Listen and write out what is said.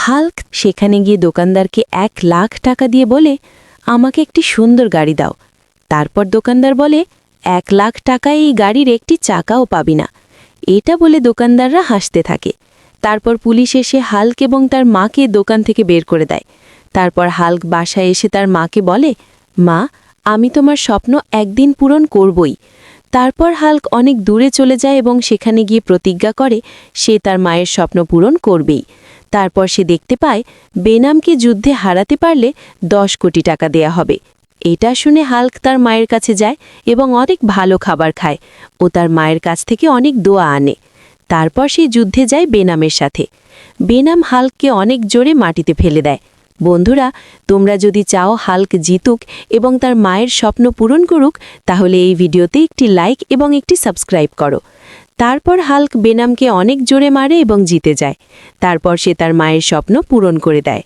Hulk সেখানে গিয়ে দোকানদারকে 1,00,000 টাকা দিয়ে বলে, আমাকে একটি সুন্দর গাড়ি দাও। তারপর দোকানদার বলে, 1,00,000 টাকায় এই গাড়ির একটি চাকাও পাবি না। এটা বলে দোকানদাররা হাসতে থাকে। তারপর পুলিশ এসে হাল্ক এবং তার মাকে দোকান থেকে বের করে দেয়। তারপর হাল্ক বাসায় এসে তার মাকে বলে, মা, আমি তোমার স্বপ্ন একদিন পূরণ করবই। তারপর হাল্ক অনেক দূরে চলে যায় এবং সেখানে গিয়ে প্রতিজ্ঞা করে সে তার মায়ের স্বপ্ন পূরণ করবেই। তারপর সে দেখতে পায় বেনামকে যুদ্ধে হারাতে পারলে 10 কোটি টাকা দেয়া হবে। এটা শুনে হাল্ক তার মায়ের কাছে যায় এবং অনেক ভালো খাবার খায় ও তার মায়ের কাছ থেকে অনেক দোয়া আনে। তারপর সে যুদ্ধে যায় বেনামের সাথে। বেনাম হাল্ককে অনেক জোরে মাটিতে ফেলে দেয়। বন্ধুরা, তোমরা যদি চাও হাল্ক জিতুক এবং তার মায়ের স্বপ্ন পূরণ করুক, তাহলে এই ভিডিওতে একটি লাইক এবং একটি সাবস্ক্রাইব করো। তারপর হাল্ক বেনামকে অনেক জোরে মারে এবং জিতে যায়। তারপর সে তার মায়ের স্বপ্ন পূরণ করে দেয়।